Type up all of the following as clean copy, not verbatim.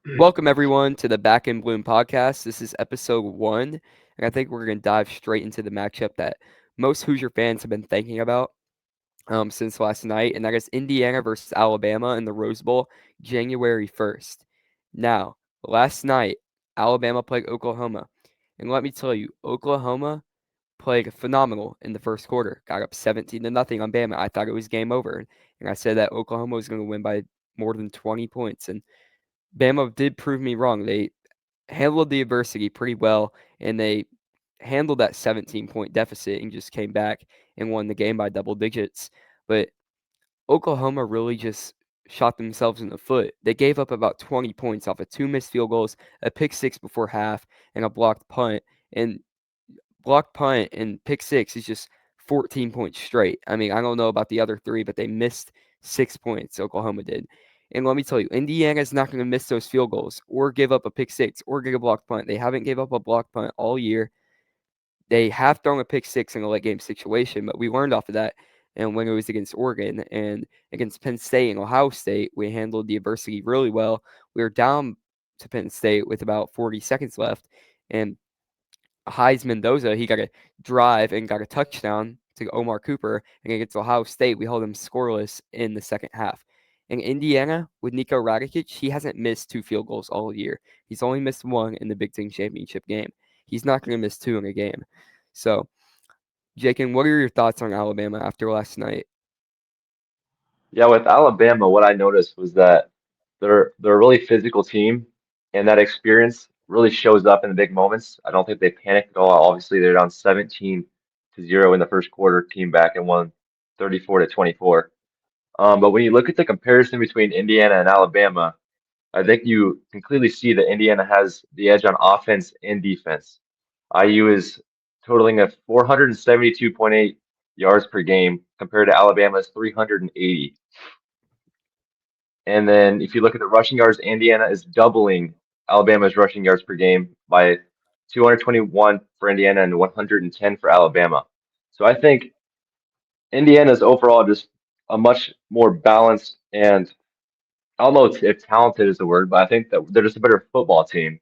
Welcome everyone to the Back in Bloom podcast. This is episode 1, and I think we're going to dive straight into the matchup that most Hoosier fans have been thinking about since last night, and that is Indiana versus Alabama in the Rose Bowl, January 1st. Now, last night, Alabama played Oklahoma, and let me tell you, Oklahoma played phenomenal in the first quarter. Got up 17 to nothing on Bama. I thought it was game over, and I said that Oklahoma was going to win by more than 20 points, and Bama did prove me wrong. They handled the adversity pretty well, and they handled that 17-point deficit and just came back and won the game by double digits. But Oklahoma really just shot themselves in the foot. They gave up about 20 points off of 2 missed field goals, a pick six before half, and a blocked punt. And blocked punt and pick six is just 14 points straight. I mean, I don't know about the other three, but they missed 6 points. Oklahoma did. And let me tell you, Indiana's not going to miss those field goals or give up a pick six or get a blocked punt. They haven't gave up a blocked punt all year. They have thrown a pick six in a late game situation, but we learned off of that. And when it was against Oregon and against Penn State and Ohio State, we handled the adversity really well. We were down to Penn State with about 40 seconds left, and Heisman Mendoza, he got a drive and got a touchdown to Omar Cooper. And against Ohio State, we held him scoreless in the second half. In Indiana, with Nico Rakitic, he hasn't missed 2 field goals all year. He's only missed one in the Big Ten championship game. He's not going to miss 2 in a game. So, Jakin, what are your thoughts on Alabama after last night? Yeah, with Alabama, what I noticed was that they're a really physical team, and that experience really shows up in the big moments. I don't think they panicked at all. Obviously, they're down 17-0 in the first quarter, came back and won 34-24. But when you look at the comparison between Indiana and Alabama, I think you can clearly see that Indiana has the edge on offense and defense. IU is totaling a 472.8 yards per game compared to Alabama's 380. And then if you look at the rushing yards, Indiana is doubling Alabama's rushing yards per game by 221 for Indiana and 110 for Alabama. So I think Indiana's overall just a much more balanced and I don't know if talented is the word, but I think that they're just a better football team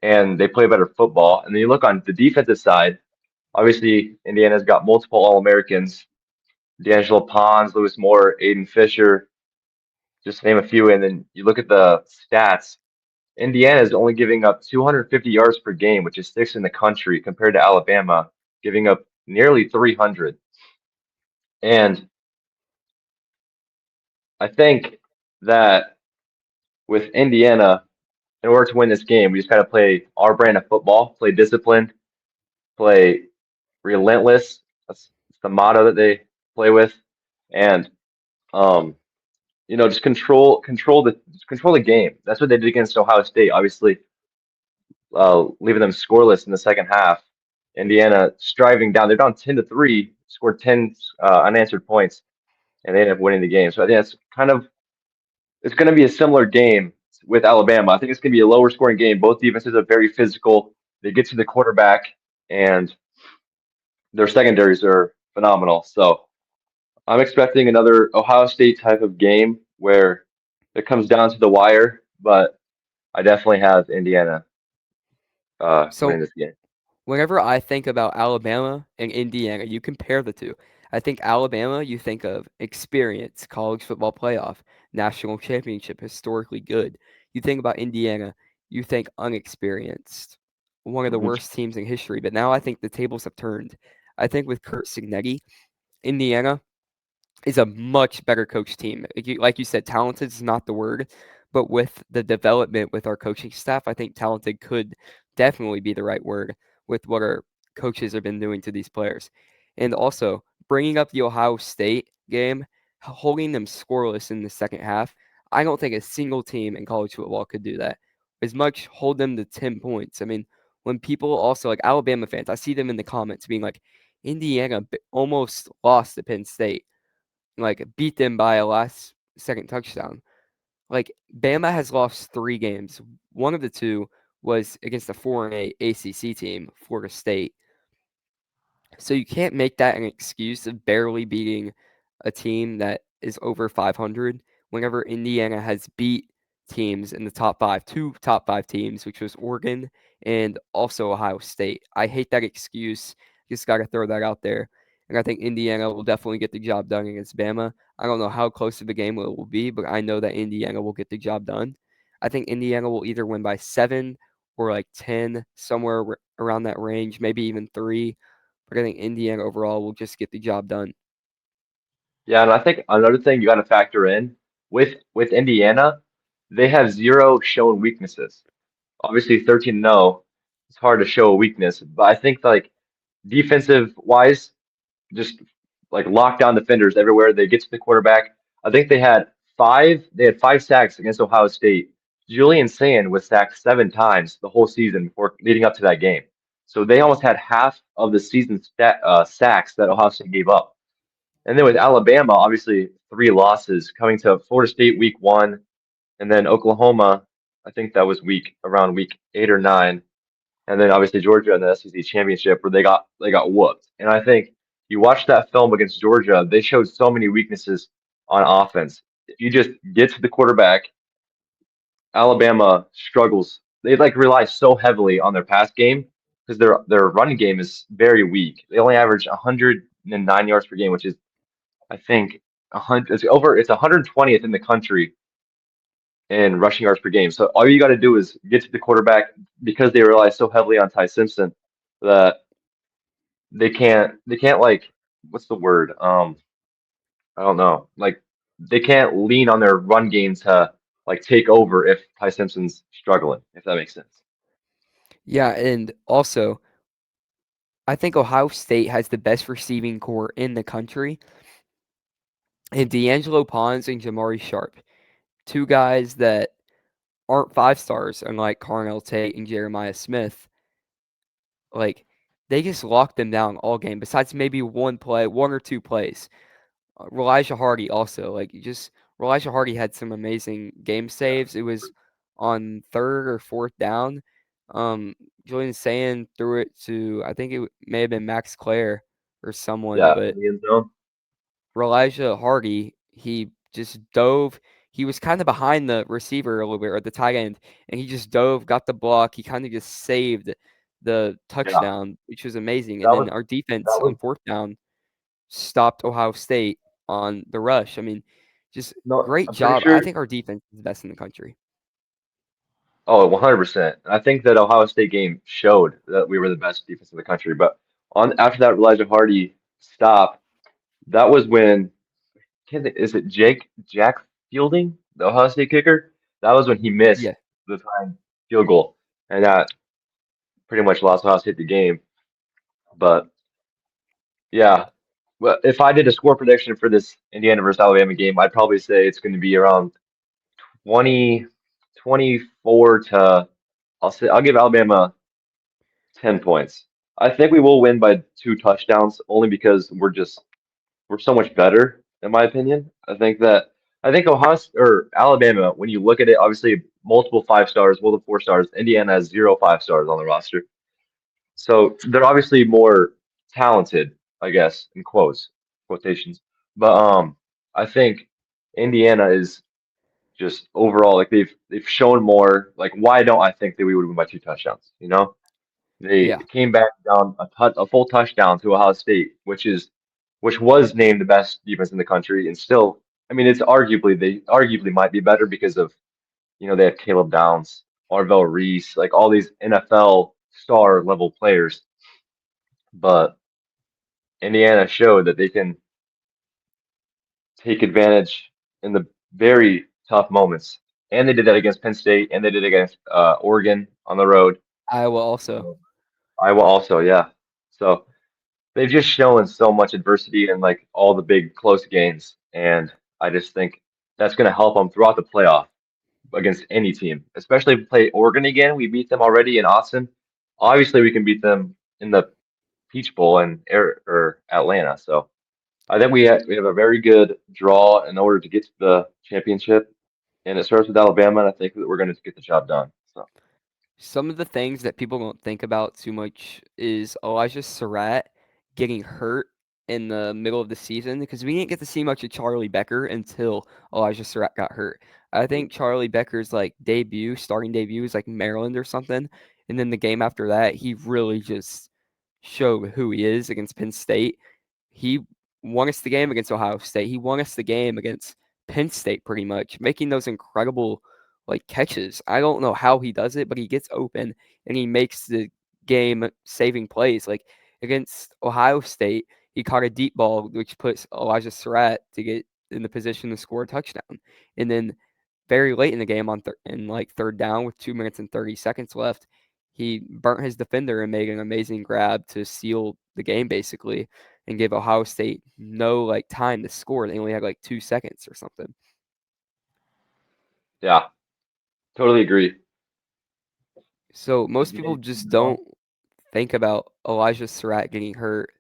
and they play better football. And then you look on the defensive side, obviously Indiana's got multiple All-Americans, D'Angelo Pons, Lewis Moore, Aiden Fisher, just to name a few. And then you look at the stats. Indiana is only giving up 250 yards per game, which is sixth in the country, compared to Alabama giving up nearly 300. And I think that with Indiana, in order to win this game, we just got to play our brand of football, play disciplined, play relentless. That's the motto that they play with, and um, just control the game. That's what they did against Ohio State. Obviously, leaving them scoreless in the second half. Indiana striving down. They're down 10-3, scored 10 unanswered points, and they ended up winning the game. So I think it's going to be a similar game with Alabama. I think it's going to be a lower scoring game. Both defenses are very physical. They get to the quarterback, and their secondaries are phenomenal. So I'm expecting another Ohio State type of game where it comes down to the wire, but I definitely have Indiana winning So, this game. whenever I think about Alabama and Indiana, you compare the two. I think Alabama, you think of experience, college football playoff, national championship, historically good. You think about Indiana, you think unexperienced, one of the Mhm. worst teams in history. But now I think the tables have turned. I think with Kurt Signetti, Indiana is a much better coach team. Like you said, talented is not the word, but with the development with our coaching staff, I think talented could definitely be the right word with what our coaches have been doing to these players. And also, bringing up the Ohio State game, holding them scoreless in the second half, I don't think a single team in college football could do that. As much hold them to 10 points. I mean, when people also like Alabama fans, I see them in the comments being like, Indiana almost lost to Penn State, like beat them by a last second touchdown. Like Bama has lost 3 games. One of the two was against a 4-8 ACC team, Florida State. So you can't make that an excuse of barely beating a team that is over 500 whenever Indiana has beat teams in the top five, two top five teams, which was Oregon and also Ohio State. I hate that excuse. Just got to throw that out there. And I think Indiana will definitely get the job done against Bama. I don't know how close of a game it will be, but I know that Indiana will get the job done. I think Indiana will either win by 7 or like 10, somewhere around that range, maybe even 3. But I think Indiana overall will just get the job done. Yeah, and I think another thing you got to factor in with Indiana, they have zero shown weaknesses. Obviously, 13-0, it's hard to show a weakness, but I think like defensive wise, just like lockdown defenders everywhere. They get to the quarterback. I think they had five sacks against Ohio State. Julian Sand was sacked 7 times the whole season before leading up to that game. So they almost had half of the season sacks that Ohio State gave up. And then with Alabama, obviously 3 losses coming to Florida State week 1, and then Oklahoma, I think that was around week 8 or 9, and then obviously Georgia in the SEC championship where they got whooped. And I think you watch that film against Georgia, they showed so many weaknesses on offense. If you just get to the quarterback, Alabama struggles. They like rely so heavily on their pass game because their running game is very weak. They only average 109 yards per game, which is I think 100. It's 120th in the country in rushing yards per game. So all you got to do is get to the quarterback because they rely so heavily on Ty Simpson that they can't like what's the word? I don't know. Like they can't lean on their run game to like take over if Ty Simpson's struggling, if that makes sense. Yeah, and also, I think Ohio State has the best receiving core in the country. And D'Angelo Pons and Jamari Sharp, two guys that aren't 5 stars, unlike Carnell Tate and Jeremiah Smith. Like, they just locked them down all game, besides maybe one play, 1 or 2 plays. Elijah Hardy also, like, Elijah Hardy had some amazing game Yeah. saves. It was on 3rd or 4th down. Um, Julian Sand threw it to, I think it may have been Max Clare or someone, Yeah, but in the end zone. Elijah Hardy, he just dove. He was kind of behind the receiver a little bit, or the tight end, and he just dove, got the block. He kind of just saved the Yeah, touchdown, which was amazing. And that then was our that defense on was 4th down stopped Ohio State on the rush. I mean, just no. great I'm pretty job. I sure. think our defense is the best in the country. Oh, 100%. I think that Ohio State game showed that we were the best defense in the country. But on after that Elijah Hardy stop, that was when is it Jack Fielding, the Ohio State kicker? That was when he missed Yeah, the time field goal, and that pretty much lost Ohio State the game. But yeah, well, if I did a score prediction for this Indiana versus Alabama game, I'd probably say it's going to be around 20, 24 to. I'll give Alabama 10 points. I think we will win by 2 touchdowns only because we're so much better, in my opinion. I think Ohio or Alabama, when you look at it, obviously multiple 5 stars, multiple 4 stars. Indiana has 0 5 stars on the roster. So they're obviously more talented, I guess, in quotations. But I think Indiana is just overall like they've shown more. Like why don't I think that we would win by 2 touchdowns? They yeah. came back down a full touchdown to Ohio State, which was named the best defense in the country, and still, I mean, they arguably might be better because of they have Caleb Downs, Arvell Reese, like all these NFL star level players, but Indiana showed that they can take advantage in the very tough moments, and they did that against Penn State, and they did it against Oregon on the road. Iowa also. So Iowa also, yeah. So. They've just shown so much adversity in like all the big close games, and I just think that's going to help them throughout the playoff against any team, especially if we play Oregon again. We beat them already in Austin. Obviously, we can beat them in the Peach Bowl in or Atlanta. So I think we have a very good draw in order to get to the championship, and it starts with Alabama, and I think that we're going to get the job done. So Some of the things that people don't think about too much is Elijah Surratt getting hurt in the middle of the season because we didn't get to see much of Charlie Becker until Elijah Surratt got hurt. I think Charlie Becker's like starting debut is like Maryland or something, and then the game after that, he really just showed who he is against Penn State. He won us the game against Ohio State. He won us the game against Penn State pretty much, making those incredible like catches. I don't know how he does it, but he gets open and he makes the game saving plays. Like against Ohio State, he caught a deep ball which puts Elijah Surratt to get in the position to score a touchdown. And then very late in the game in like third down with 2 minutes and 30 seconds left, he burnt his defender and made an amazing grab to seal the game basically and give Ohio State no like time to score. They only had like 2 seconds or something. Yeah, totally agree. So Did most you people maybe just move on? don't think about Elijah Surratt getting hurt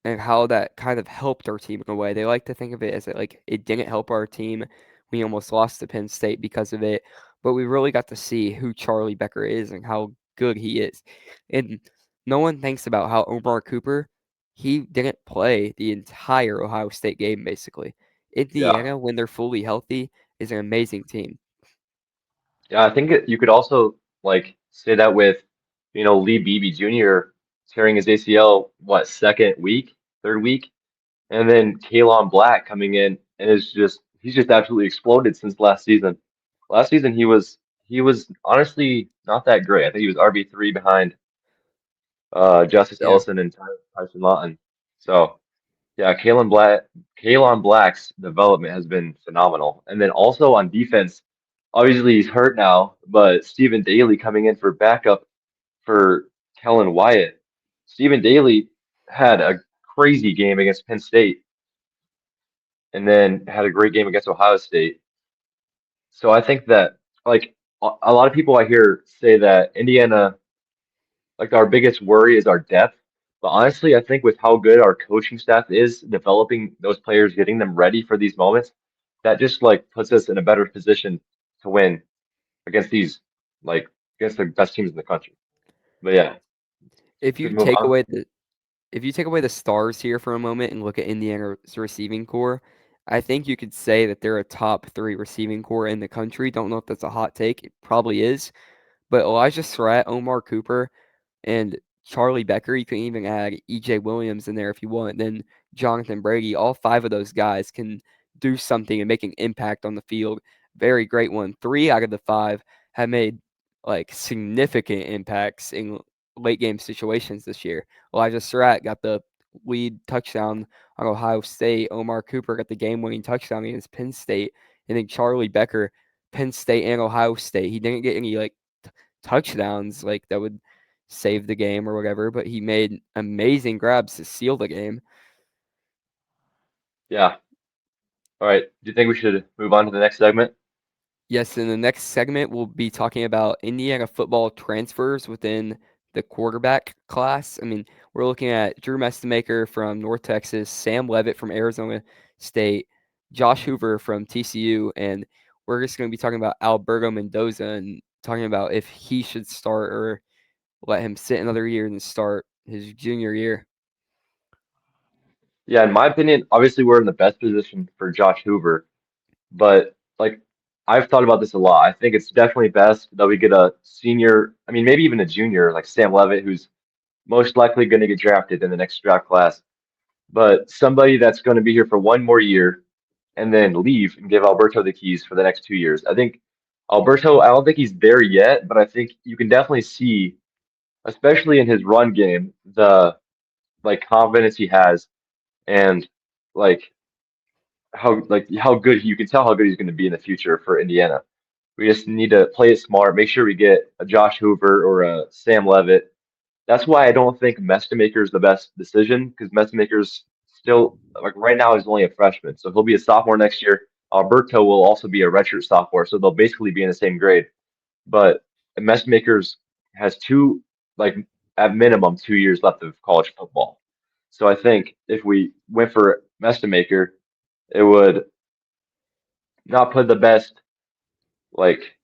and how that kind of helped our team in a way. They like to think of it as like it didn't help our team. We almost lost to Penn State because of it, but we really got to see who Charlie Becker is and how good he is. And no one thinks about how Omar Cooper, he didn't play the entire Ohio State game basically. Yeah, Indiana, when they're fully healthy, is an amazing team. yeah. I think you could also like say that with, Lee Beebe Jr. tearing his ACL, what, second week, third week, and then Kalon Black coming in and he's just absolutely exploded since last season. Last season he was honestly not that great. I think he was RB3 behind Justice Yeah. Ellison and Tyson Lawton. So yeah, Kalon Black's development has been phenomenal. And then also on defense, obviously he's hurt now, but Stephen Daly coming in for backup for Kellen Wyatt. Stephen Daly had a crazy game against Penn State and then had a great game against Ohio State. So I think that like a lot of people I hear say that Indiana, like our biggest worry is our depth. But honestly, I think with how good our coaching staff is developing those players, getting them ready for these moments, that just like puts us in a better position to win against like against the best teams in the country. But yeah, If we you can move take on. away the if you take away the stars here for a moment and look at Indiana's receiving core, I think you could say that they're a top three receiving core in the country. Don't know if that's a hot take. It probably is. But Elijah Surratt, Omar Cooper, and Charlie Becker, you can even add EJ Williams in there if you want. Then Jonathan Brady, all five of those guys can do something and make an impact on the field. Very great one. Three out of the five have made like significant impacts in late game situations this year. Elijah Surratt got the lead touchdown on Ohio State. Omar Cooper got the game winning touchdown against Penn State. And then Charlie Becker, Penn State and Ohio State. He didn't get any like touchdowns like that would save the game or whatever, but he made amazing grabs to seal the game. Yeah. All right. Do you think we should move on to the next segment? Yes, in the next segment, we'll be talking about Indiana football transfers within the quarterback class. I mean, we're looking at Drew Mestemaker from North Texas, Sam Levitt from Arizona State, Josh Hoover from TCU, and we're just going to be talking about Alberto Mendoza and talking about if he should start or let him sit another year and start his junior year. Yeah, in my opinion, obviously we're in the best position for Josh Hoover, but like I've thought about this a lot. I think it's definitely best that we get a senior, I mean maybe even a junior like Sam Levitt, who's most likely going to get drafted in the next draft class, but somebody that's going to be here for one more year and then leave and give Alberto the keys for the next 2 years. I think Alberto, I don't think he's there yet, but I think you can definitely see, especially in his run game, the like confidence he has and like how good you can tell how good he's going to be in the future for Indiana. We just need to play it smart, make sure we get a Josh Hoover or a Sam Levitt. That's why I don't think Mestemaker is the best decision because Mestemaker's still like right now he's only a freshman, so he'll be a sophomore next year. Alberto will also be a redshirt sophomore, so they'll basically be in the same grade. But Mestmakers has like at minimum 2 years left of college football. So I think if we went for Mestemaker, it would not put the best like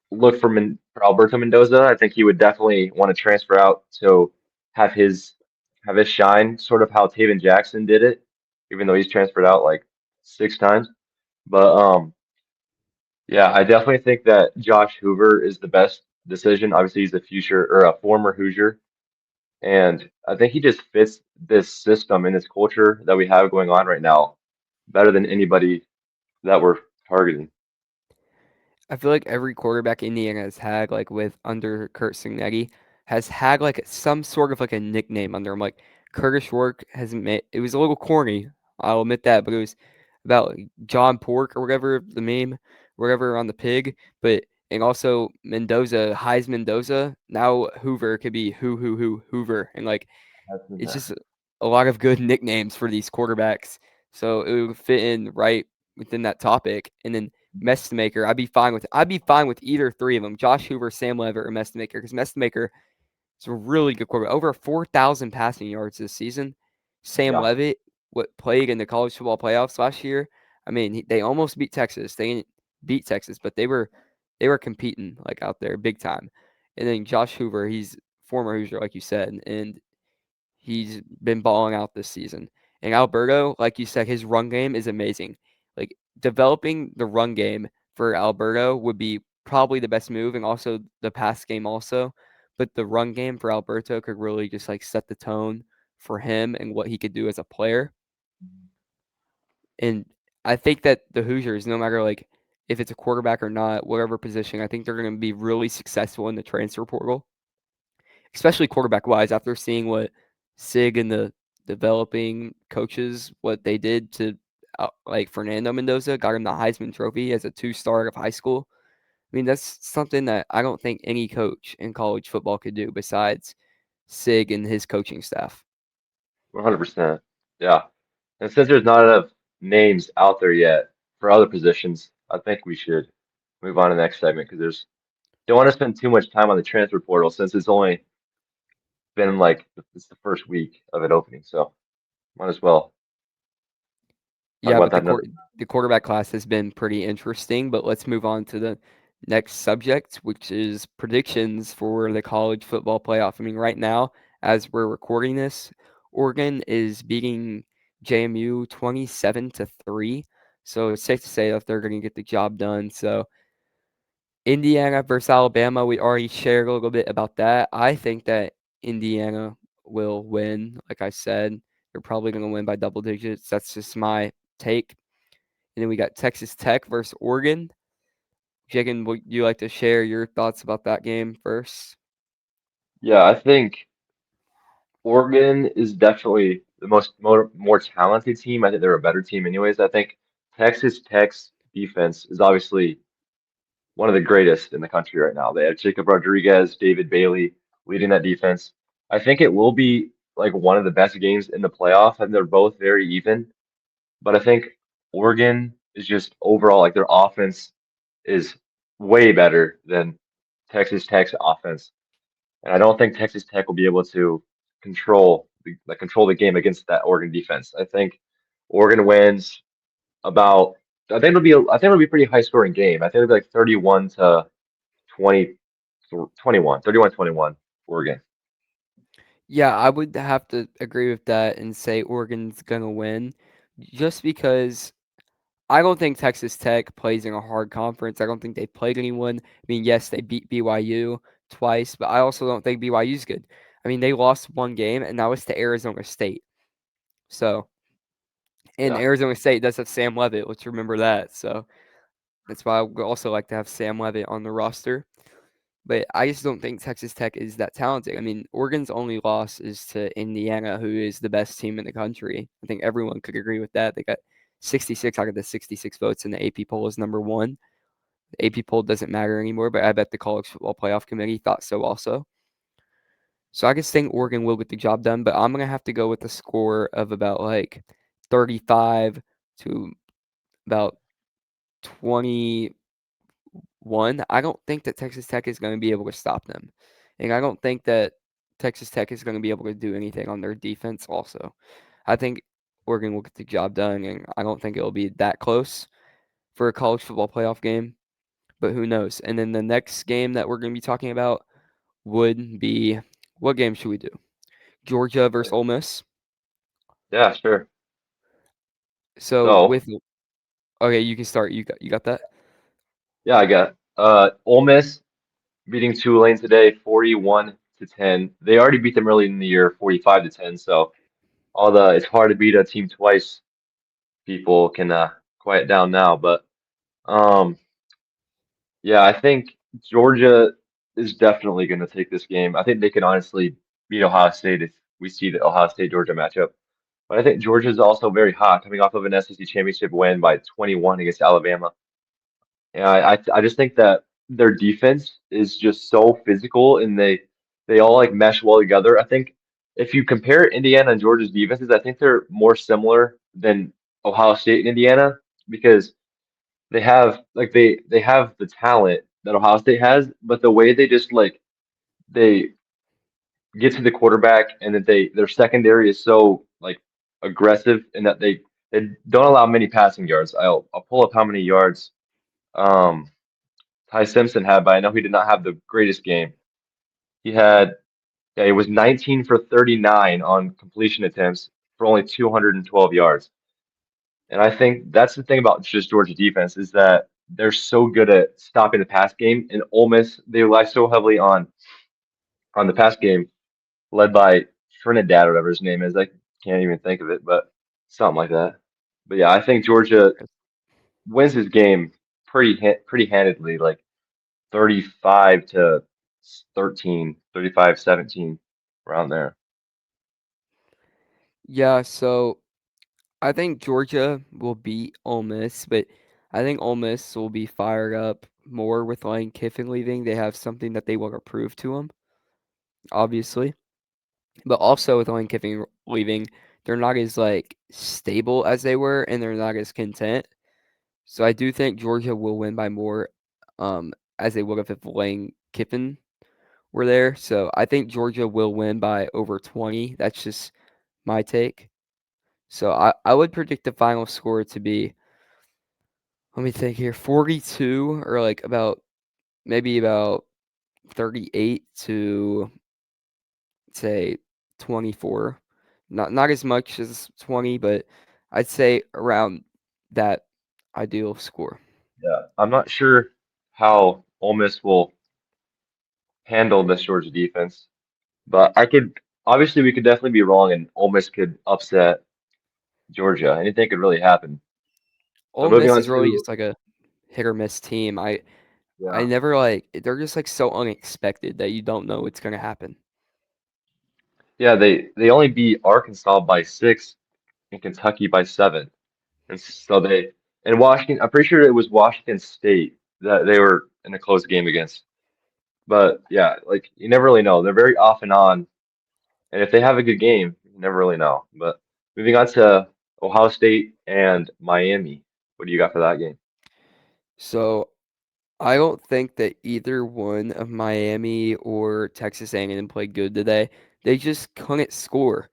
look for for Alberto Mendoza. I think he would definitely want to transfer out to have his have his shine, sort of how Taven Jackson did it, even though he's transferred out like 6 times. But Yeah, I definitely think that Josh Hoover is the best decision. Obviously, he's a future or a former Hoosier, and I think he just fits this system and this culture that we have going on right now better than anybody that we're targeting. I feel like every quarterback Indiana has had, like with under Kurt Cignetti, has had like some sort of like a nickname under him. Like Curtis Rourke hasn't made it was a little corny, I'll admit that, but it was about like, John Pork or whatever the meme, whatever on the pig. But and also Mendoza, Heis Mendoza. Now Hoover could be who Hoover, and like it's just a lot of good nicknames for these quarterbacks. So it would fit in right within that topic. And then Mestemaker, I'd be fine with either three of them, Josh Hoover, Sam Levitt, or Mestemaker, because Mestemaker is a really good quarterback. Over 4,000 passing yards this season. Sam Yeah, Levitt, what played in the college football playoffs last year. I mean, they almost beat Texas. They didn't beat Texas, but they were competing like out there big time. And then Josh Hoover, he's former Hoosier, like you said, and he's been balling out this season. And Alberto, like you said, his run game is amazing. Like developing the run game for Alberto would be probably the best move, and also the pass game also. But the run game for Alberto could really just like set the tone for him and what he could do as a player. And I think that the Hoosiers, no matter like if it's a quarterback or not, whatever position, I think they're going to be really successful in the transfer portal, especially quarterback wise, after seeing what Sig and the developing coaches what they did to like Fernando Mendoza, got him the Heisman Trophy as a two-star of high school. I mean, that's something that I don't think any coach in college football could do besides Sig and his coaching staff. 100%. Yeah. And since there's not enough names out there yet for other positions, I think we should move on to the next segment because there's don't want to spend too much time on the transfer portal since it's only been like it's the first week of it opening. So might as well talk Yeah, about but that another. the quarterback class has been pretty interesting. But let's move on to the next subject, which is predictions for the college football playoff. I mean, right now, as we're recording this, Oregon is beating JMU 27-3. So it's safe to say that they're going to get the job done. So Indiana versus Alabama, we already shared a little bit about that. I think that Indiana will win. Like I said, they're probably going to win by double digits. That's just my take. And then we got Texas Tech versus Oregon. Jagan, would you like to share your thoughts about that game first? Yeah, I think Oregon is definitely the more talented team. I think they're a better team anyways. I think Texas Tech's defense is obviously one of the greatest in the country right now. They have Jacob Rodriguez, David Bailey leading that defense. I think it will be like one of the best games in the playoff, and they're both very even. But I think Oregon is just overall like their offense is way better than Texas Tech's offense, and I don't think Texas Tech will be able to control the game against that Oregon defense. I think Oregon wins about. I think it'll be a pretty high scoring game. I think it'll be like 31 to 20, 21, 31-21 Oregon. Yeah, I would have to agree with that and say Oregon's going to win just because I don't think Texas Tech plays in a hard conference. I don't think they played anyone. I mean, yes, they beat BYU twice, but I also don't think BYU's good. I mean, they lost one game, and that was to Arizona State. So, and Yeah, Arizona State does have Sam Levitt. Let's remember that. So that's why I would also like to have Sam Levitt on the roster. But I just don't think Texas Tech is that talented. I mean, Oregon's only loss is to Indiana, who is the best team in the country. I think everyone could agree with that. They got 66 out of the 66 votes, and the AP poll is number one. The AP poll doesn't matter anymore, but I bet the College Football Playoff Committee thought so also. So I just think Oregon will get the job done, but I'm going to have to go with a score of about like 35 to about 21. I don't think that Texas Tech is going to be able to stop them. And I don't think that Texas Tech is going to be able to do anything on their defense also. I think Oregon will get the job done, and I don't think it'll be that close for a college football playoff game, but who knows? And then the next game that we're going to be talking about would be what game should we do? Georgia versus Ole Miss. yeah, sure. So So with okay, you can start. You got that. Yeah, I got Ole Miss beating Tulane today, 41-10. They already beat them early in the year, 45-10. So all the it's hard to beat a team twice. People can quiet down now, but um, yeah, I think Georgia is definitely going to take this game. I think they can honestly beat Ohio State if we see the Ohio State Georgia matchup. But I think Georgia is also very hot, coming off of an SEC championship win by 21 against Alabama. And I just think that their defense is just so physical and they all like mesh well together. I think if you compare Indiana and Georgia's defenses, I think they're more similar than Ohio State and Indiana because they have the talent that Ohio State has, but the way they just like they get to the quarterback and that their secondary is so like aggressive and that they don't allow many passing yards. I'll pull up how many yards um Ty Simpson had, but I know he did not have the greatest game. He had yeah, he was 19 for 39 on completion attempts for only 212 yards. And I think that's the thing about just Georgia defense is that they're so good at stopping the pass game. And Ole Miss, they rely so heavily on the pass game, led by Trinidad or whatever his name is. I can't even think of it, but something like that. But yeah, I think Georgia wins this game pretty handedly, like 35 to 13, 35-17, around there. Yeah, so I think Georgia will beat Ole Miss, but I think Ole Miss will be fired up more with Lane Kiffin leaving. They have something that they want to prove to him, obviously. But also with Lane Kiffin leaving, they're not as like stable as they were, and they're not as content. So I do think Georgia will win by more, as they would have if Lane Kiffin were there. So I think Georgia will win by over 20. That's just my take. So I would predict the final score to be, let me think here, 42 or like about maybe about 38 to say 24. Not as much as 20, but I'd say around that ideal score. Yeah, I'm not sure how Ole Miss will handle this Georgia defense, but obviously we could definitely be wrong and Ole Miss could upset Georgia. Anything could really happen. But Ole moving Miss on is really to just like a hit or miss team. I yeah, never like they're just like so unexpected that you don't know what's gonna happen. yeah, they only beat Arkansas by 6 and Kentucky by 7. And so and Washington, I'm pretty sure it was Washington State that they were in a close game against. But yeah, like you never really know. They're very off and on, and if they have a good game, you never really know. But moving on to Ohio State and Miami, what do you got for that game? So I don't think that either one of Miami or Texas A&M played good today. They just couldn't score.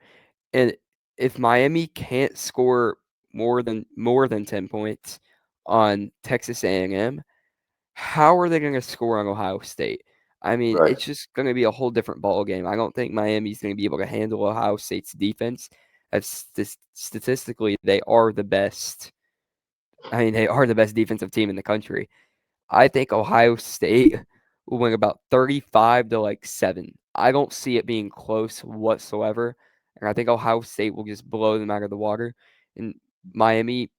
And if Miami can't score more than 10 points on Texas A&M, how are they going to score on Ohio State? I mean, Right. it's just going to be a whole different ball game. I don't think Miami's going to be able to handle Ohio State's defense. As statistically, they are the best. I mean, they are the best defensive team in the country. I think Ohio State will win about 35 to like 7. I don't see it being close whatsoever. And I think Ohio State will just blow them out of the water. And Miami,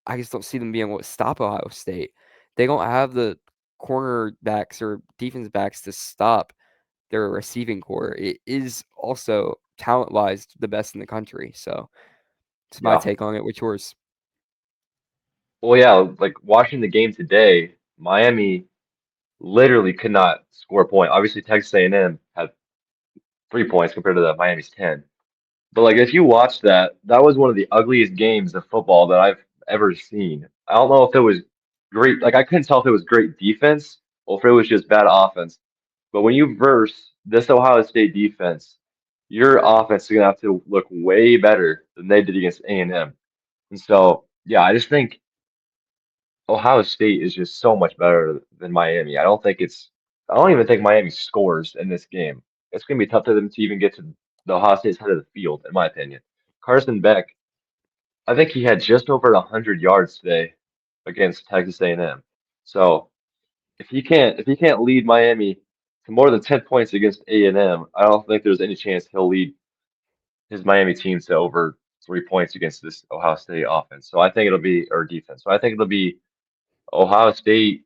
I just don't see them being able to stop Ohio State. They don't have the cornerbacks or defense backs to stop their receiving core. It is also talent wise the best in the country. So it's my Yeah. take on it. Which yours? Well, yeah, like watching the game today, Miami literally could not score a point. Obviously, Texas A&M had 3 points compared to the Miami's 10. But like if you watch that, that was one of the ugliest games of football that I've ever seen. I don't know if it was great, like I couldn't tell if it was great defense or if it was just bad offense. But when you verse this Ohio State defense, your offense is gonna have to look way better than they did against A&M. And so, yeah, I just think Ohio State is just so much better than Miami. I don't even think Miami scores in this game. It's going to be tough for them to even get to the Ohio State side of the field, in my opinion. Carson Beck, I think he had just over 100 yards today against Texas A&M. So if he can't lead Miami to more than 10 points against A&M, I don't think there's any chance he'll lead his Miami team to over 3 points against this Ohio State offense. So I think it'll be or defense. So I think it'll be Ohio State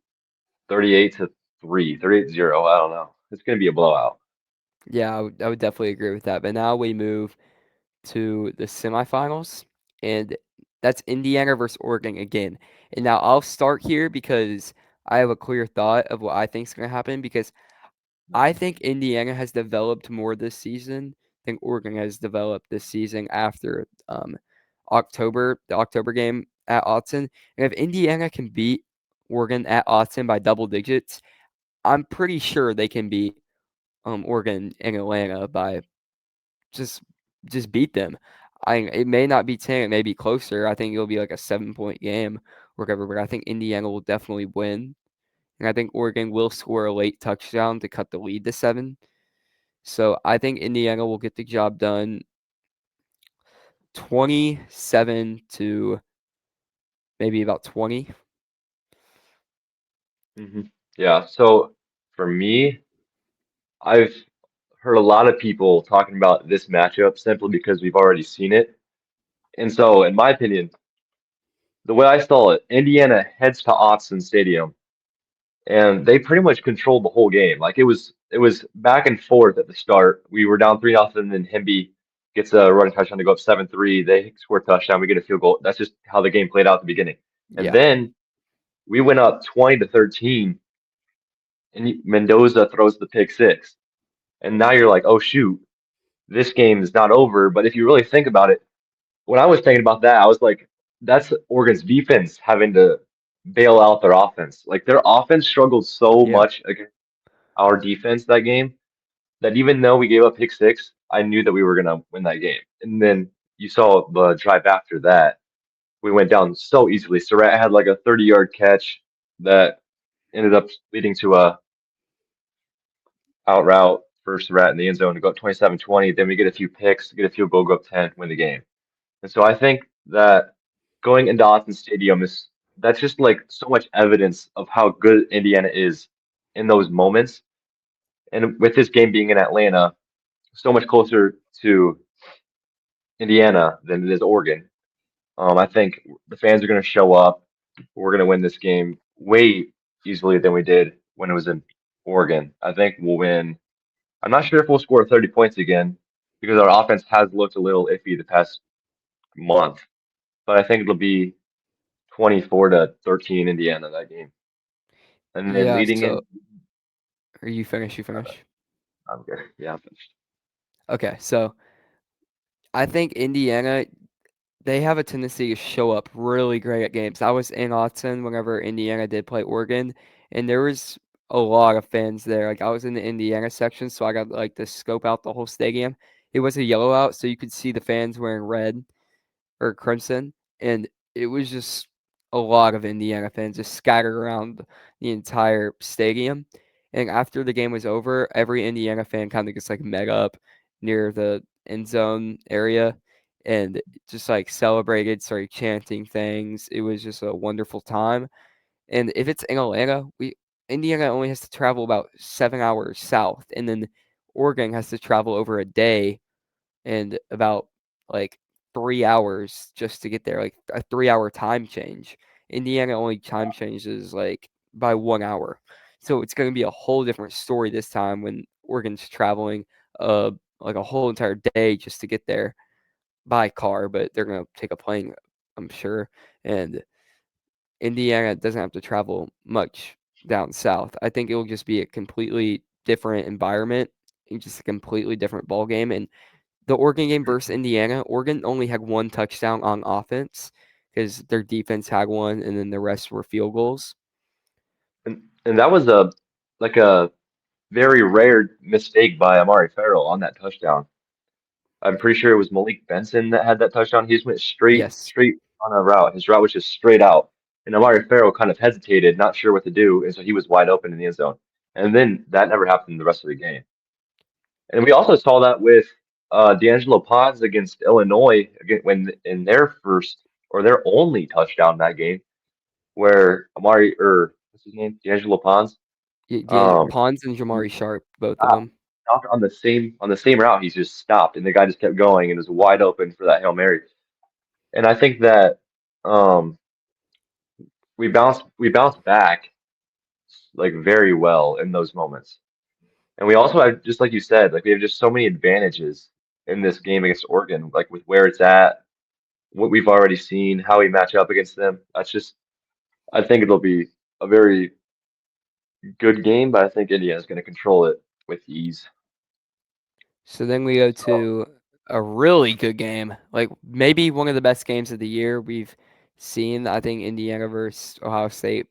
38-3, 38-0. I don't know. It's gonna be a blowout. Yeah, I would definitely agree with that. But now we move to the semifinals, and that's Indiana versus Oregon again. And now I'll start here because I have a clear thought of what I think is going to happen because I think Indiana has developed more this season than Oregon has developed this season after the October game at Autzen. And if Indiana can beat Oregon at Autzen by double digits, I'm pretty sure they can beat Oregon and Atlanta by just just beat them. It may not be 10, it may be closer. I think it'll be like a 7-point game or whatever, but I think Indiana will definitely win. And I think Oregon will score a late touchdown to cut the lead to 7. So I think Indiana will get the job done 27 to maybe about 20. hmm Yeah. So for me, I've heard a lot of people talking about this matchup simply because we've already seen it. And so, in my opinion, the way I saw it, Indiana heads to Autzen Stadium and they pretty much controlled the whole game. Like it was back and forth at the start. We were down 3-0, then Hemby gets a running touchdown to go up 7-3. They score a touchdown, we get a field goal. That's just how the game played out at the beginning. And Yeah. then we went up 20-13, and Mendoza throws the pick six. And now you're like, oh shoot, this game is not over. But if you really think about it, when I was thinking about that, I was like, that's Oregon's defense having to bail out their offense. Like their offense struggled so Yeah. much against our defense that game that even though we gave up pick six, I knew that we were gonna win that game. And then you saw the drive after that. We went down so easily. Surratt had like a 30-yard catch that ended up leading to a out route for Surratt in the end zone to go up 27-20. Then we get a few picks, get a field goal, go up 10, win the game. And so I think that going into Autzen Stadium is that's just like so much evidence of how good Indiana is in those moments. And with this game being in Atlanta, so much closer to Indiana than it is Oregon. I think the fans are going to show up. We're going to win this game way easily than we did when it was in Oregon. I think we'll win. I'm not sure if we'll score 30 points again because our offense has looked a little iffy the past month, but I think it'll be 24-13 Indiana that game. And then Yeah. leading So in, are you finished? You finished? I'm good. Yeah, I'm finished. Okay. So I think Indiana, they have a tendency to show up really great at games. I was in Autzen whenever Indiana did play Oregon, and there was a lot of fans there. Like I was in the Indiana section, so I got like to scope out the whole stadium. It was a yellow out, so you could see the fans wearing red or crimson, and it was just a lot of Indiana fans just scattered around the entire stadium. And after the game was over, every Indiana fan kind of just like met up near the end zone area and just like celebrated, started chanting things. It was just a wonderful time. And if it's in Atlanta, we Indiana only has to travel about 7 hours south, and then Oregon has to travel over a day and about like 3 hours just to get there, like a 3 hour time change. Indiana only time changes like by 1 hour. So it's going to be a whole different story this time when Oregon's traveling like a whole entire day just to get there by car, but they're going to take a plane, I'm sure. And Indiana doesn't have to travel much down south. I think it'll just be a completely different environment and just a completely different ball game. And the Oregon game versus Indiana, Oregon only had one touchdown on offense because their defense had one, and then the rest were field goals. And that was a very rare mistake by Amari Farrell on that touchdown. I'm pretty sure it was Malik Benson that had that touchdown. He just went Yes. straight on a route. His route was just straight out. And Amari Farrell kind of hesitated, not sure what to do, and so he was wide open in the end zone. And then that never happened the rest of the game. And we also saw that with D'Angelo Paz against Illinois again, when in their first or their only touchdown that game, where Amari or what's his name? D'Angelo Pons. D'Angelo Um, Pons and he Jamari Sharp, both of stopped, them. stopped on the same route. He's just stopped, and the guy just kept going and was wide open for that Hail Mary. And I think that um, we bounced back like very well in those moments. And we also have, just like you said, like we have just so many advantages in this game against Oregon, like with where it's at, what we've already seen, how we match up against them. I think it'll be a very good game, but I think Indiana's going to control it with ease. So then we go So, to a really good game, like maybe one of the best games of the year we've seen. I think Indiana versus Ohio State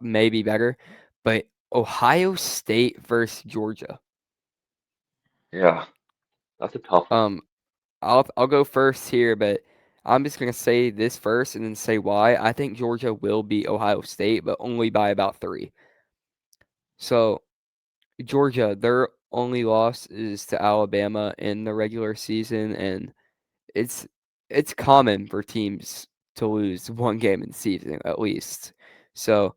maybe better, but Ohio State versus Georgia. yeah, that's a tough one. Um, I'll go first here, but I'm just gonna say this first and then say why. I think Georgia will beat Ohio State, but only by about 3. So Georgia, their only loss is to Alabama in the regular season, and it's it's common for teams to lose one game in the season at least. So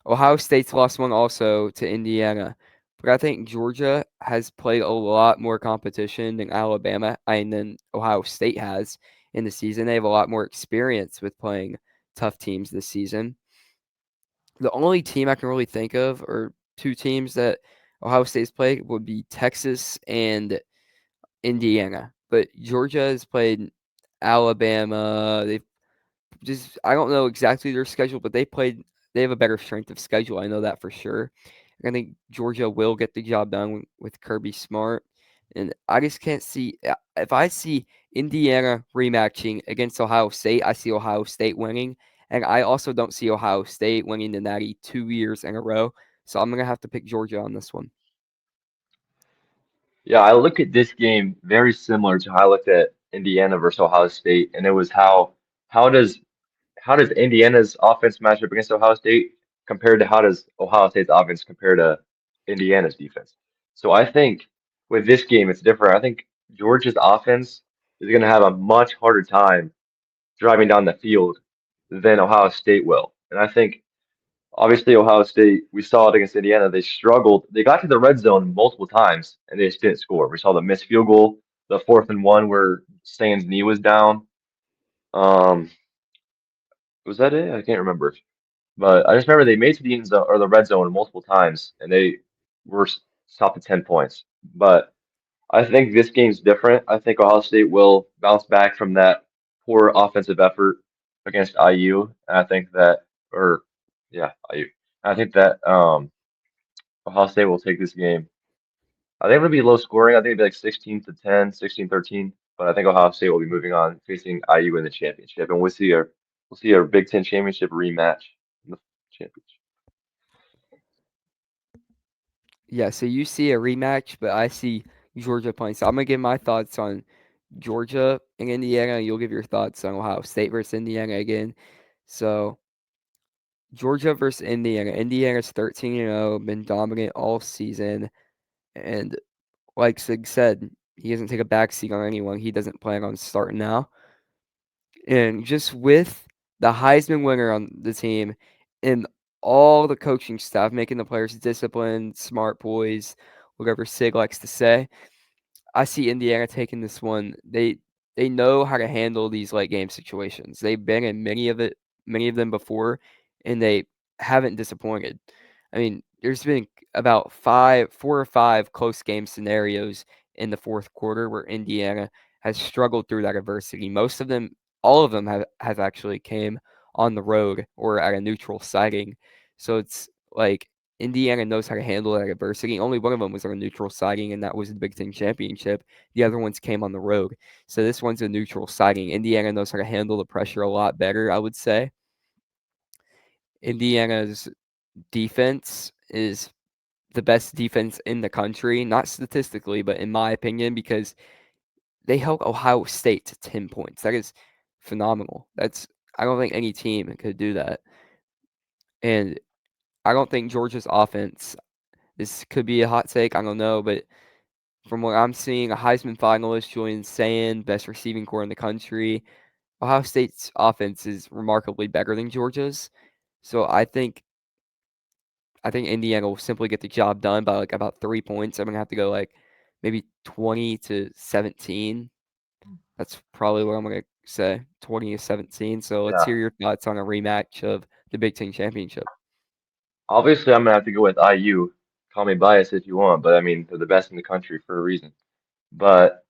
Ohio State's lost one also to Indiana, but I think Georgia has played a lot more competition than Alabama and than Ohio State has in the season. They have a lot more experience with playing tough teams this season. The only team I can really think of, or two teams that Ohio State's played, would be Texas and Indiana. But Georgia has played Alabama. They've just I don't know exactly their schedule, but they have a better strength of schedule. I know that for sure. I think Georgia will get the job done with Kirby Smart. And I just can't see if I see Indiana rematching against Ohio State, I see Ohio State winning. And I also don't see Ohio State winning the Natty 2 years in a row. So I'm gonna have to pick Georgia on this one. Yeah, I look at this game very similar to how I looked at Indiana versus Ohio State, and it was how does how does Indiana's offense match up against Ohio State compared to how does Ohio State's offense compare to Indiana's defense? So I think with this game it's different. I think Georgia's offense is going to have a much harder time driving down the field than Ohio State will. And I think obviously Ohio State, we saw it against Indiana, they struggled. They got to the red zone multiple times and they just didn't score. We saw the missed field goal, the 4th and 1 where Stan's knee was down. Um, was that it? I can't remember. But I just remember they made to the end zone or the red zone multiple times, and they were stopped at 10 points. But I think this game's different. I think Ohio State will bounce back from that poor offensive effort against IU. And I think that, or yeah, IU. I think that Ohio State will take this game. I think it'll be low scoring. I think it'll be like 16-10, 16-13. But I think Ohio State will be moving on, facing IU in the championship, and we'll see a Big Ten championship rematch in the championship. Yeah, so you see a rematch, but I see Georgia playing. So I'm gonna give my thoughts on Georgia and Indiana. You'll give your thoughts on Ohio State versus Indiana again. So Georgia versus Indiana. Indiana's 13-0, been dominant all season, and like Sig said, he doesn't take a backseat on anyone. He doesn't plan on starting now. And just with the Heisman winner on the team and all the coaching staff making the players disciplined, smart boys, whatever Sig likes to say, I see Indiana taking this one. They know how to handle these late game situations. They've been in many of them before, and they haven't disappointed. I mean, there's been about 4 or 5 close game scenarios in the fourth quarter where Indiana has struggled through that adversity. Most of them, all of them have actually came on the road or at a neutral sighting. So it's like Indiana knows how to handle that adversity. Only one of them was on a neutral siding, and that was the Big Ten championship. The other ones came on the road. So this one's a neutral siding. Indiana knows how to handle the pressure a lot better, I would say. Indiana's defense is the best defense in the country, not statistically, but in my opinion, because they held Ohio State to 10 points. That is phenomenal. I don't think any team could do that. And I don't think Georgia's offense, this could be a hot take, I don't know, but from what I'm seeing, a Heisman finalist, Julian Sand, best receiving core in the country. Ohio State's offense is remarkably better than Georgia's. So I think I think Indiana will simply get the job done by like about 3 points. I'm gonna have to go like maybe 20-17. That's probably what I'm gonna say, 20-17. So let's Yeah. hear your thoughts on a rematch of the Big Ten championship. Obviously, I'm gonna have to go with IU. Call me biased if you want, but I mean they're the best in the country for a reason. But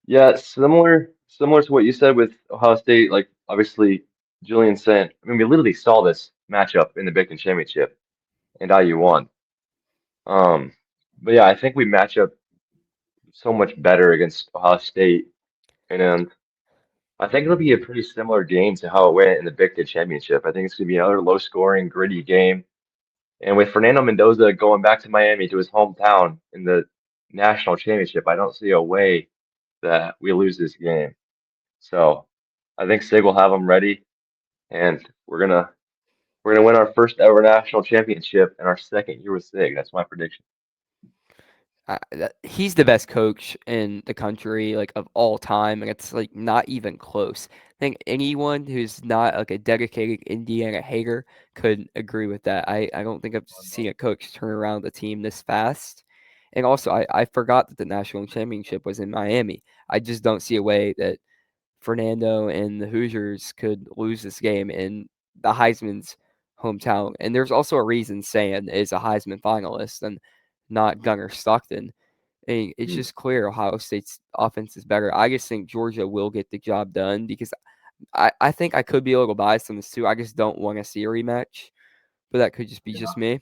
yeah, similar to what you said with Ohio State. Like obviously, Julian sent. I mean, we literally saw this matchup in the Big Ten championship, and IU won. Um, but yeah, I think we match up so much better against Ohio State, and I think it'll be a pretty similar game to how it went in the Big Ten championship. I think it's gonna be another low-scoring, gritty game. And with Fernando Mendoza going back to Miami to his hometown in the national championship, I don't see a way that we lose this game. So I think Sig will have them ready, and we're gonna win our first ever national championship in our second year with Sig. That's my prediction. He's the best coach in the country, like of all time, and it's like not even close. I think anyone who's not like a dedicated Indiana hater could agree with that. I don't think I've seen a coach turn around the team this fast. And also, I forgot that the national championship was in Miami. I just don't see a way that Fernando and the Hoosiers could lose this game in the Heisman's hometown. And there's also a reason Sand is a Heisman finalist and not Gunnar Stockton. And it's Hmm. just clear Ohio State's offense is better. I just think Georgia will get the job done because I think I could be a little biased on this too. I just don't want to see a rematch, but that could just be Yeah. just me.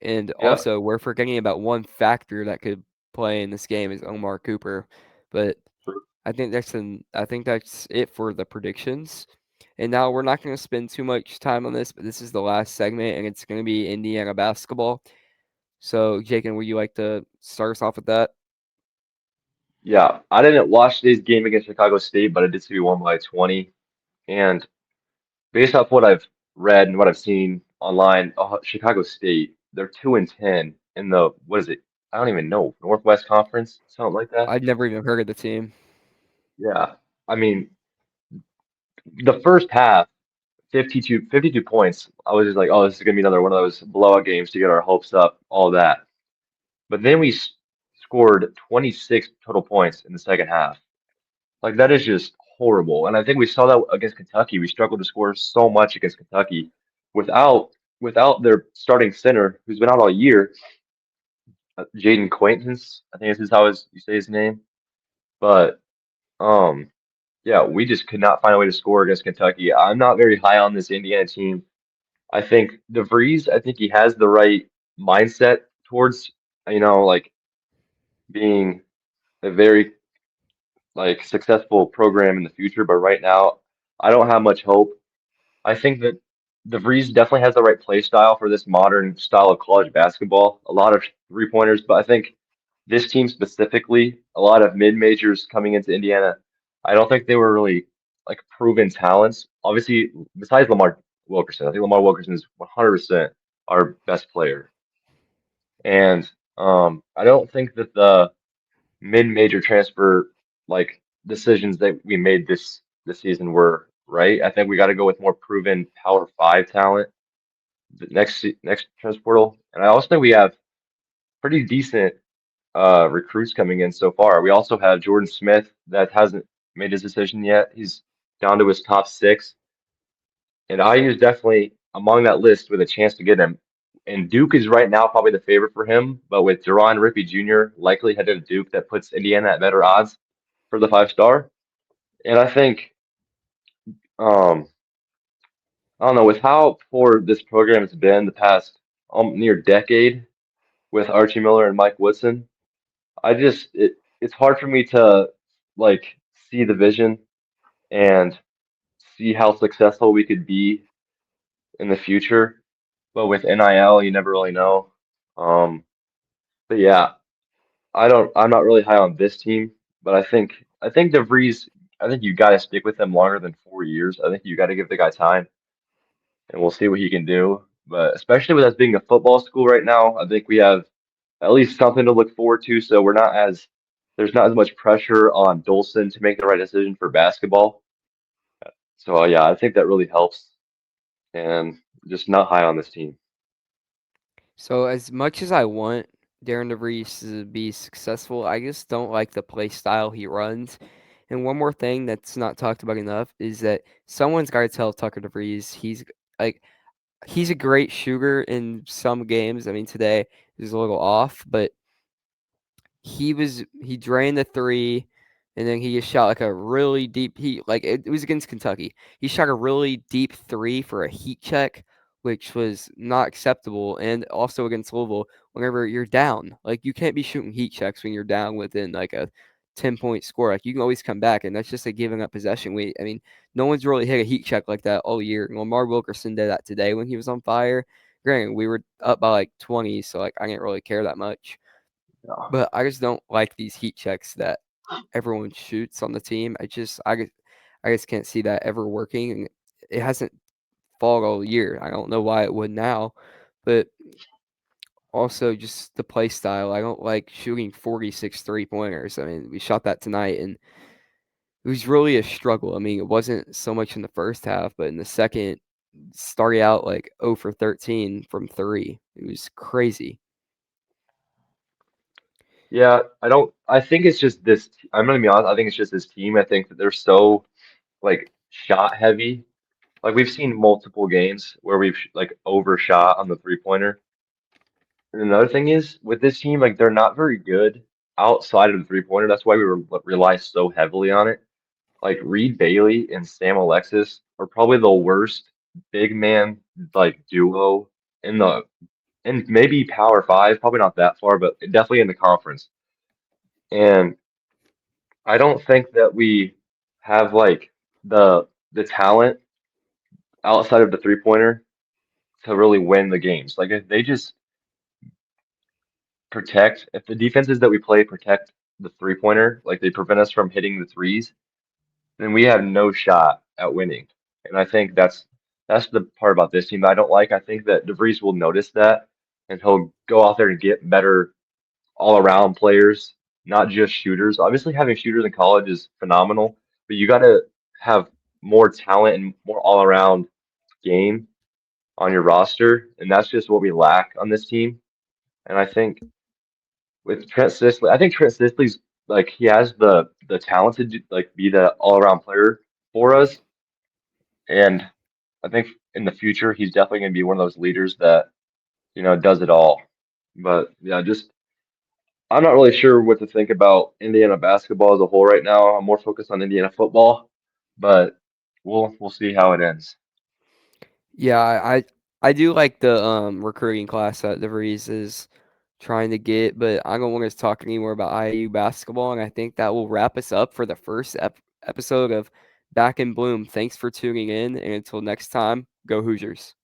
And Yeah. also, we're forgetting about one factor that could play in this game is Omar Cooper. But I think that's it for the predictions. And now we're not going to spend too much time on this, but this is the last segment, and it's going to be Indiana basketball. So, Jacob, would you like to start us off with that? Yeah. I didn't watch today's game against Chicago State, but I did see we won by 20. And based off what I've read and what I've seen online, Chicago State, they're 2-10 in the what is it? I don't even know, Northwest Conference, something like that. I'd never even heard of the team. Yeah. I mean, the first half, 52 points. I was just like, oh, this is gonna be another one of those blowout games to get our hopes up, all that. But then we scored 26 total points in the second half. Like that is just horrible. And I think we saw that against Kentucky. We struggled to score so much against Kentucky without their starting center, who's been out all year, Jaden Quaintance. I think this is you say his name. But um, yeah, we just could not find a way to score against Kentucky. I'm not very high on this Indiana team. I think DeVries, I think he has the right mindset towards, like being a very like successful program in the future. But right now, I don't have much hope. I think that DeVries definitely has the right play style for this modern style of college basketball. A lot of three-pointers, but I think this team specifically, a lot of mid-majors coming into Indiana, I don't think they were really like proven talents. Obviously, besides Lamar Wilkerson, I think Lamar Wilkerson is 100% our best player. And I don't think that the mid-major transfer like decisions that we made this season were right. I think we got to go with more proven Power Five talent the next transfer portal. And I also think we have pretty decent recruits coming in so far. We also have Jordan Smith that hasn't made his decision yet. He's down to his top six, and IU is definitely among that list with a chance to get him. And Duke is right now probably the favorite for him, but with Deron Rippey Jr. likely headed to Duke, that puts Indiana at better odds for the 5 star. And I think, um, I don't know, with how poor this program has been the past near decade with Archie Miller and Mike Woodson, it's hard for me to like see the vision and see how successful we could be in the future. But with NIL, you never really know. Um, but yeah, I'm not really high on this team, but I think DeVries. I think you got to stick with him longer than 4 years. I think you got to give the guy time, and we'll see what he can do. But especially with us being a football school right now, I think we have at least something to look forward to. So there's not as much pressure on Dolson to make the right decision for basketball. So yeah, I think that really helps. And just not high on this team. So as much as I want Darren DeVries to be successful, I just don't like the play style he runs. And one more thing that's not talked about enough is that someone's got to tell Tucker DeVries like he's a great shooter in some games. I mean, today is a little off, but he drained the three, and then he just shot like a really deep it was against Kentucky. He shot a really deep three for a heat check, which was not acceptable, and also against Louisville, whenever you're down, like you can't be shooting heat checks when you're down within like a 10-point score. Like you can always come back, and that's just a giving up possession. I mean, no one's really hit a heat check like that all year. Lamar Wilkerson did that today when he was on fire. Granted, we were up by like 20, so like I didn't really care that much. Yeah. But I just don't like these heat checks that everyone shoots on the team. I just can't see that ever working, and it hasn't fallen all year. I don't know why it would now, but also just the play style. I don't like shooting 46 3-pointers. I mean, we shot that tonight, and it was really a struggle. I mean, it wasn't so much in the first half, but in the second, started out like 0 for 13 from three. It was crazy. Yeah, I don't. I think it's just this. I'm gonna be honest. I think it's just this team. I think that they're so like shot heavy. Like we've seen multiple games where we've like overshot on the three pointer. And another thing is with this team, like they're not very good outside of the three pointer. That's why rely so heavily on it. Like Reed Bailey and Sam Alexis are probably the worst big man like duo in the and maybe Power Five, probably not that far, but definitely in the conference. And I don't think that we have like the talent outside of the three pointer to really win the games. Like if they just if the defenses that we play protect the three pointer, like they prevent us from hitting the threes, then we have no shot at winning. And I think that's the part about this team that I don't like. I think that DeVries will notice that and he'll go out there and get better all around players, not just shooters. Obviously, having shooters in college is phenomenal, but you got to have more talent and more all around game on your roster. And that's just what we lack on this team. And I think with Trent Sisley, I think Trent Sisley's like he has the talent to like be the all around player for us. And I think in the future he's definitely going to be one of those leaders that does it all. But yeah, just I'm not really sure what to think about Indiana basketball as a whole right now. I'm more focused on Indiana football, but we'll see how it ends. Yeah, I do like the recruiting class that DeVries is trying to get, but I don't want us to talk anymore about IU basketball, and I think that will wrap us up for the first episode of Back in Bloom. Thanks for tuning in, and until next time, go Hoosiers.